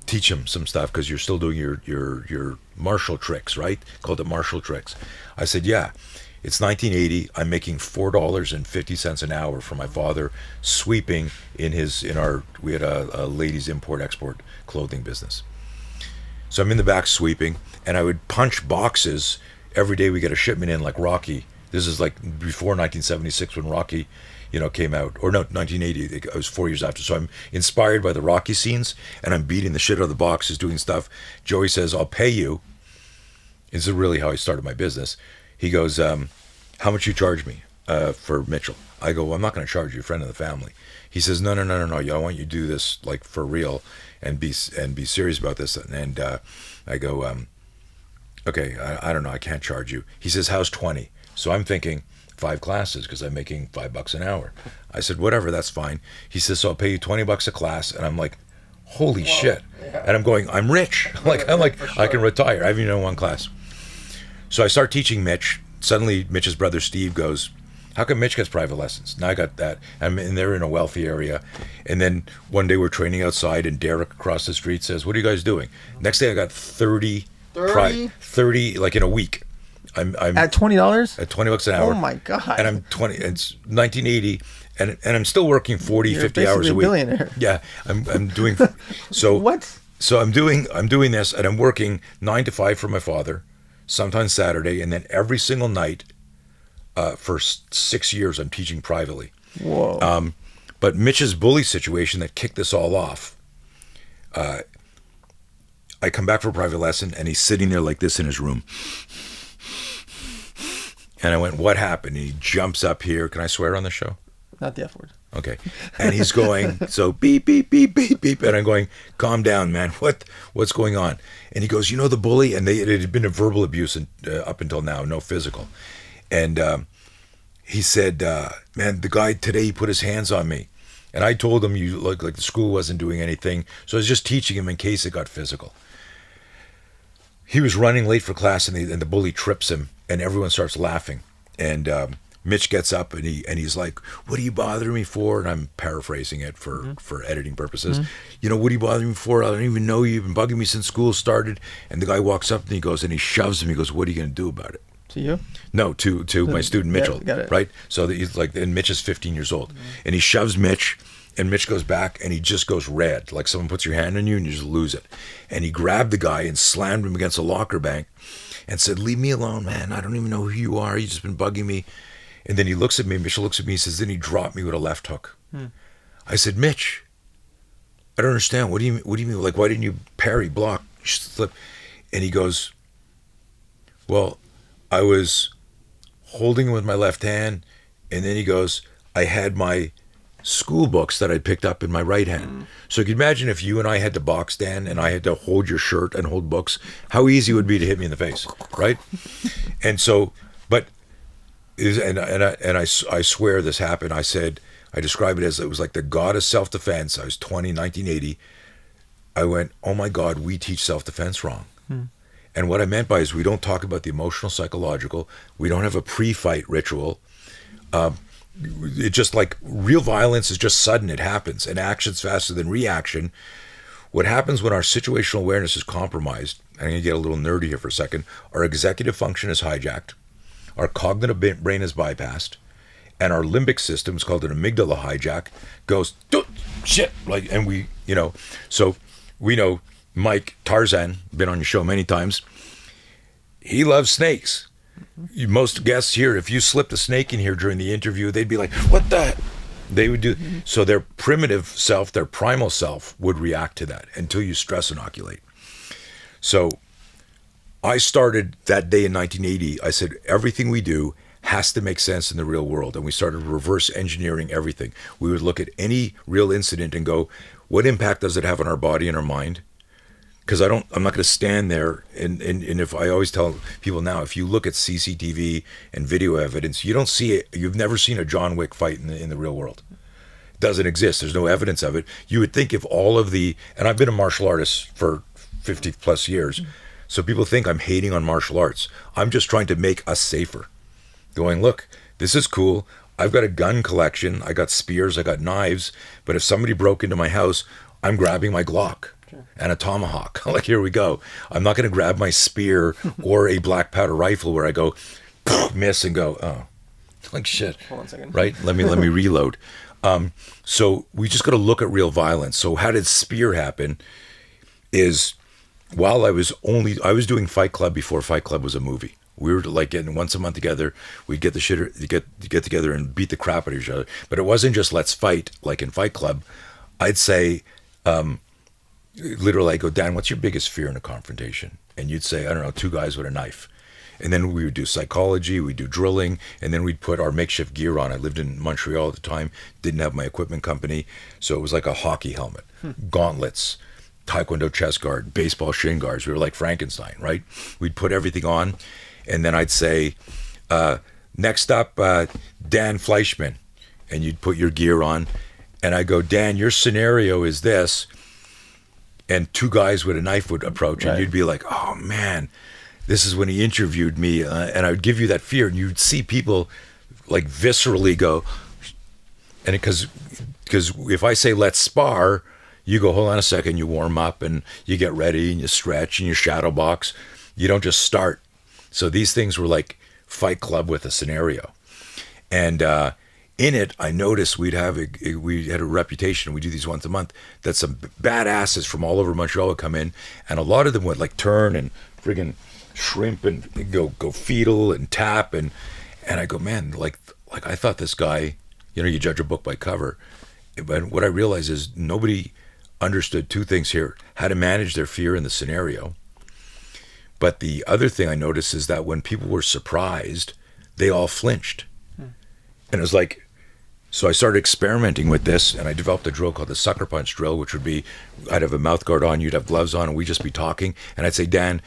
teach him some stuff because you're still doing your martial tricks, right? Called it martial tricks." I said, "Yeah." It's 1980. I'm making $4.50 an hour for my father sweeping we had a ladies import-export clothing business. So I'm in the back sweeping, and I would punch boxes every day. We get a shipment in, like Rocky. This is like before 1976 when Rocky, came out, or no, 1980. It was 4 years after. So I'm inspired by the Rocky scenes, and I'm beating the shit out of the boxes, doing stuff. Joey says, "I'll pay you." This is really how I started my business. He goes, "How much you charge me for Mitchell?" I go, "Well, I'm not going to charge you, friend of the family." He says, No. I want you to do this like for real and be serious about this. And I go, "Okay, I don't know. I can't charge you." He says, "How's 20?" So I'm thinking 5 classes because I'm making $5 an hour. I said, "Whatever, that's fine." He says, "So I'll pay you $20 a class." And I'm like, "Holy shit!" Yeah. And I'm going, "I'm rich." I'm like, sure. I can retire. I haven't even done 1 class. So I start teaching Mitch. Suddenly, Mitch's brother Steve goes, "How come Mitch gets private lessons?" Now I got that. And they're in a wealthy area. And then one day we're training outside, and Derek across the street says, "What are you guys doing?" Next day I got 30 like in a week. I'm at $20? At $20 an hour. Oh my God. And I'm 20. It's 1980, and I'm still working 40, 50 hours a week. You're basically a billionaire. Yeah, I'm doing. So what? So I'm doing this, and I'm working 9 to 5 for my father, sometimes Saturday, and then every single night for 6 years I'm teaching privately. Whoa. But Mitch's bully situation that kicked this all off, I come back for a private lesson, and he's sitting there like this in his room. And I went, what happened? And he jumps up here. Can I swear on the show? Not the F word. Okay. And he's going, so beep, beep, beep, beep, beep. And I'm going, calm down, man. What's going on? And he goes, you know the bully? And it had been a verbal abuse up until now, no physical. And he said, man, the guy today, he put his hands on me. And I told him, you look like the school wasn't doing anything. So I was just teaching him in case it got physical. He was running late for class, and the bully trips him, and everyone starts laughing. And Mitch gets up, and he's like, what are you bothering me for? And I'm paraphrasing it for editing purposes. You know, what are you bothering me for? I don't even know you. You've been bugging me since school started. And the guy walks up, and he goes, and he shoves him. He goes, what are you going to do about it? To you? No, to my student Mitchell. Yeah, got it. Right? So he's like, and Mitch is 15 years old. And he shoves Mitch, and Mitch goes back, and he just goes red. Like someone puts your hand on you, and you just lose it. And he grabbed the guy and slammed him against a locker bank and said, leave me alone, man. I don't even know who you are. You've just been bugging me. And then he looks at me, Mitchell looks at me, he says, then he dropped me with a left hook. I said, Mitch, I don't understand. What do you mean? Like, why didn't you parry, block, slip? And he goes, well, I was holding him with my left hand. And then he goes, I had my school books that I'd picked up in my right hand. So you can imagine if you and I had to box, Dan, and I had to hold your shirt and hold books, how easy it would be to hit me in the face, right? And so, but, I swear this happened. I said, I describe it as it was like the god of self-defense. I was 20, 1980. I went, oh my God, we teach self-defense wrong. And what I meant by is we don't talk about the emotional, psychological. We don't have a pre-fight ritual. It just like real violence is just sudden. It happens, and action's faster than reaction. What happens when our situational awareness is compromised, I'm going to get a little nerdy here for a second, our executive function is hijacked, our cognitive brain is bypassed, and our limbic system, is called an amygdala hijack, goes, shit, like, and we, so we know Mike Tarzan, been on your show many times, he loves snakes. Most guests here, if you slipped a snake in here during the interview, they'd be like, what the? They would do. So their primitive self, their primal self would react to that until you stress inoculate. So I started that day in 1980. I said, everything we do has to make sense in the real world. And we started reverse engineering everything. We would look at any real incident and go, what impact does it have on our body and our mind? Because I'm not going to stand there and if I always tell people now, if you look at CCTV and video evidence, you don't see it. You've never seen a John Wick fight in the real world. It doesn't exist. There's no evidence of it. You would think if all of and I've been a martial artist for 50 plus years, so people think I'm hating on martial arts. I'm just trying to make us safer. Going, look, this is cool. I've got a gun collection. I got spears. I got knives. But if somebody broke into my house, I'm grabbing my Glock and a tomahawk. Like, here we go. I'm not going to grab my spear or a black powder rifle where I go miss and go, oh, like shit. Hold on a second. Right? Let me reload. So we just got to look at real violence. So how did Spear happen? Is while I was doing Fight Club before Fight Club was a movie. We were like getting once a month together. We'd get get together and beat the crap out of each other. But it wasn't just let's fight like in Fight Club. I'd say, literally, I go, Dan, what's your biggest fear in a confrontation? And you'd say, I don't know, two guys with a knife. And then we would do psychology, we'd do drilling, and then we'd put our makeshift gear on. I lived in Montreal at the time, didn't have my equipment company, so it was like a hockey helmet, gauntlets, taekwondo chest guard, baseball shin guards. We were like Frankenstein, right? We'd put everything on, and then I'd say, next up, Dan Fleischman, and you'd put your gear on, and I go, Dan, your scenario is this, and two guys with a knife would approach, and you'd be like, oh man, this is when he interviewed me, and I would give you that fear, and you'd see people like viscerally go, and because if I say let's spar, you go, hold on a second, you warm up and you get ready and you stretch and you shadow box. You don't just start. So these things were like Fight Club with a scenario, and in it, I noticed we had a reputation. We do these once a month. That some badasses from all over Montreal would come in, and a lot of them would like turn and friggin' shrimp and go fetal and tap and I go, man, like I thought this guy, you judge a book by cover, But what I realized is nobody understood two things here: how to manage their fear in the scenario. But the other thing I noticed is that when people were surprised, they all flinched. And it was like, so I started experimenting with this, and I developed a drill called the sucker punch drill, which would be, I'd have a mouth guard on, you'd have gloves on, and we'd just be talking. And I'd say, Dan,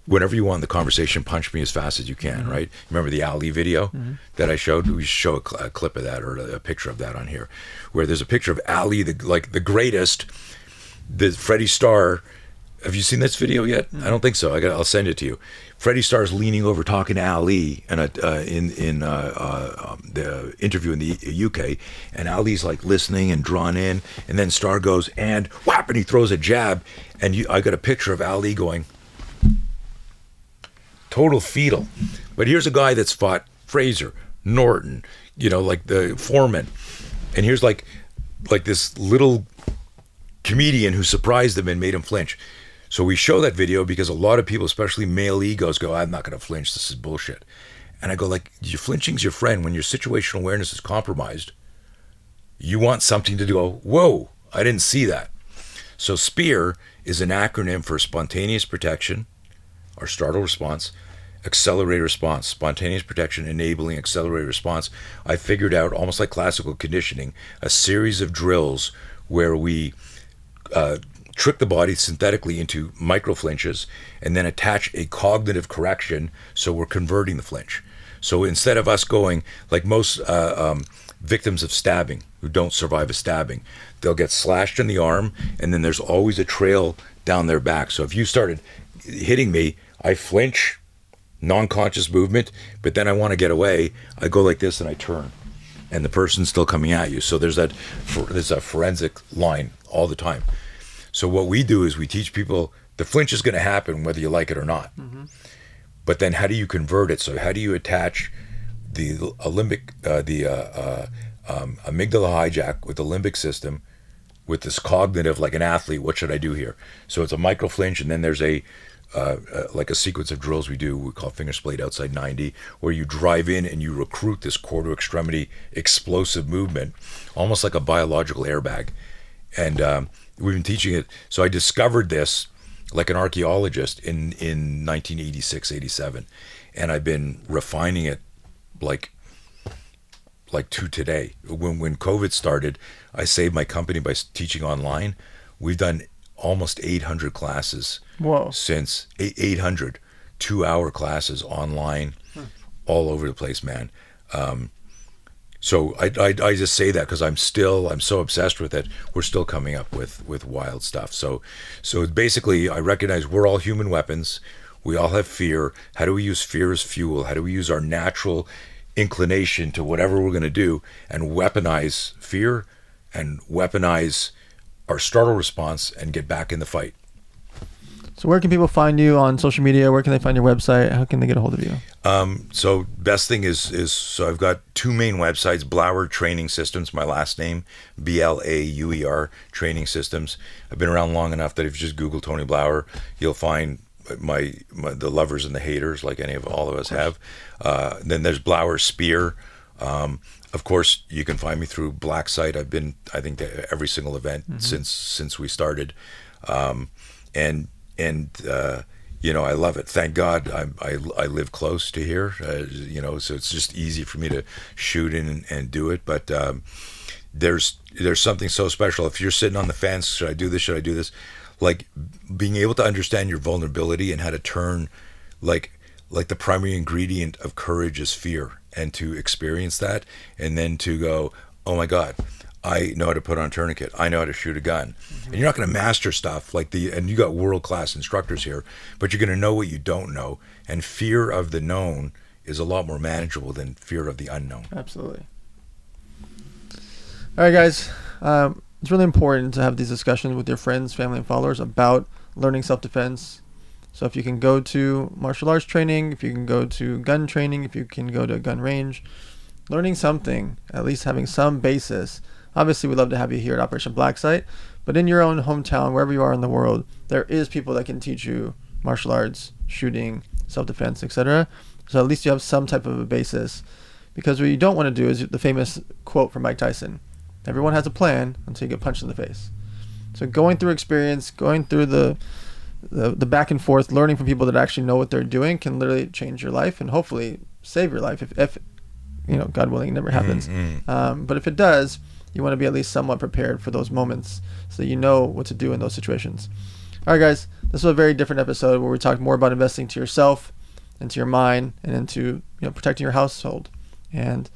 whenever you want the conversation, punch me as fast as you can, right? Remember the Ali video that I showed? We show a clip of that, or a picture of that on here, where there's a picture of Ali, the greatest, the Freddie Starr. Have you seen this video yet? I don't think so. I'll send it to you. Freddie Starr's leaning over talking to Ali in the interview in the UK, and Ali's like listening and drawn in, and then Starr goes and whap, and he throws a jab, and I got a picture of Ali going total fetal. But here's a guy that's fought Fraser, Norton, like the Foreman, and here's like this little comedian who surprised him and made him flinch. So we show that video because a lot of people, especially male egos, go, I'm not going to flinch. This is bullshit. And I go, like, your flinching's your friend. When your situational awareness is compromised, you want something to go, whoa, I didn't see that. So SPEAR is an acronym for spontaneous protection, or startle response, accelerated response, spontaneous protection, enabling accelerated response. I figured out, almost like classical conditioning, a series of drills where we trick the body synthetically into micro flinches and then attach a cognitive correction, so we're converting the flinch. So instead of us going, like most victims of stabbing who don't survive a stabbing, they'll get slashed in the arm and then there's always a trail down their back. So if you started hitting me, I flinch, non-conscious movement, but then I want to get away, I go like this and I turn, and the person's still coming at you. So there's a forensic line all the time. So what we do is we teach people the flinch is going to happen whether you like it or not. But then how do you convert it? So how do you attach the amygdala hijack with the limbic system with this cognitive, like an athlete, what should I do here? So it's a micro flinch, and then there's like a sequence of drills we do, we call finger splayed outside 90, where you drive in and you recruit this quarter extremity explosive movement, almost like a biological airbag. And we've been teaching it. So I discovered this like an archaeologist in 1986, 87. And I've been refining it like to today. When COVID started, I saved my company by teaching online. We've done almost 800 classes. Whoa. Since 800 2-hour classes online, all over the place, man. So I just say that because I'm so obsessed with it. We're still coming up with wild stuff. So basically, I recognize we're all human weapons. We all have fear. How do we use fear as fuel? How do we use our natural inclination to whatever we're going to do and weaponize fear and weaponize our startle response and get back in the fight? So where can people find you on social media? Where can they find your website? How can they get a hold of you? So best thing is so I've got two main websites: Blauer Training Systems, my last name, Blauer Training Systems. I've been around long enough that if you just Google Tony Blauer, you'll find the lovers and the haters, like all of us have. Then there's Blauer Spear. Of course, you can find me through Black Site. I've been, I think, to every single event since we started, and I love it. Thank God I live close to here, so it's just easy for me to shoot in and do it. But there's something so special. If you're sitting on the fence, should I do this? Should I do this? Like being able to understand your vulnerability and how to turn, like the primary ingredient of courage is fear, and to experience that, and then to go, oh my God, I know how to put on a tourniquet. I know how to shoot a gun. And you're not going to master stuff and you got world-class instructors here, but you're going to know what you don't know. And fear of the known is a lot more manageable than fear of the unknown. Absolutely. All right, guys. It's really important to have these discussions with your friends, family, and followers about learning self-defense. So if you can go to martial arts training, if you can go to gun training, if you can go to a gun range, learning something, at least having some basis. Obviously, we'd love to have you here at Operation Black Site, but in your own hometown, wherever you are in the world, there is people that can teach you martial arts, shooting, self-defense, etc. So at least you have some type of a basis. Because what you don't want to do is the famous quote from Mike Tyson, Everyone has a plan until you get punched in the face. So going through experience, going through the back and forth, learning from people that actually know what they're doing can literally change your life and hopefully save your life if God willing, it never happens. But if it does, you want to be at least somewhat prepared for those moments so that you know what to do in those situations. All right, guys, this was a very different episode where we talked more about investing to yourself, into your mind, and into protecting your household. And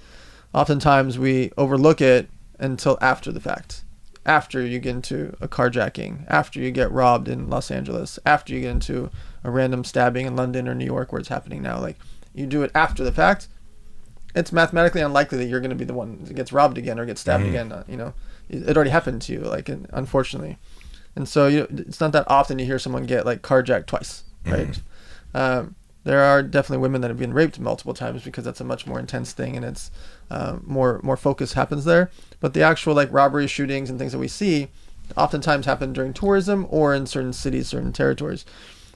oftentimes we overlook it until after the fact. After you get into a carjacking, after you get robbed in Los Angeles, after you get into a random stabbing in London or New York where it's happening now. Like, you do it after the fact, it's mathematically unlikely that you're going to be the one that gets robbed again or gets stabbed again. It already happened to you, unfortunately. And so it's not that often you hear someone get carjacked twice, right? There are definitely women that have been raped multiple times because that's a much more intense thing, and it's more focus happens there. But the actual robbery, shootings, and things that we see oftentimes happen during tourism or in certain cities, certain territories.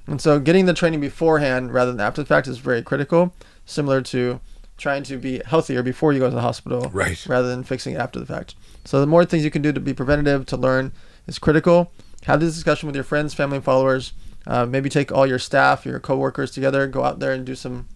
And so getting the training beforehand rather than after the fact is very critical, similar to trying to be healthier before you go to the hospital, right, rather than fixing it after the fact. So the more things you can do to be preventative, to learn, is critical. Have this discussion with your friends, family, and followers. Maybe take all your staff, your coworkers together, go out there and do some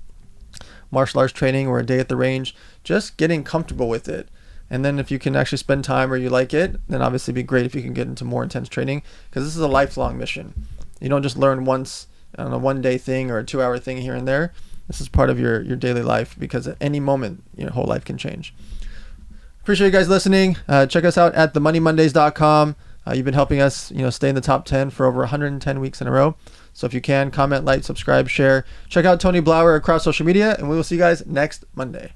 martial arts training or a day at the range, just getting comfortable with it. And then if you can actually spend time or you like it, then obviously it'd be great if you can get into more intense training, because this is a lifelong mission. You don't just learn once on a 1-day thing or a 2-hour thing here and there. This is part of your daily life, because at any moment your whole life can change. Appreciate you guys listening. Check us out at themoneymondays.com. You've been helping us, stay in the top 10 for over 110 weeks in a row. So if you can, comment, like, subscribe, share. Check out Tony Blauer across social media, and we will see you guys next Monday.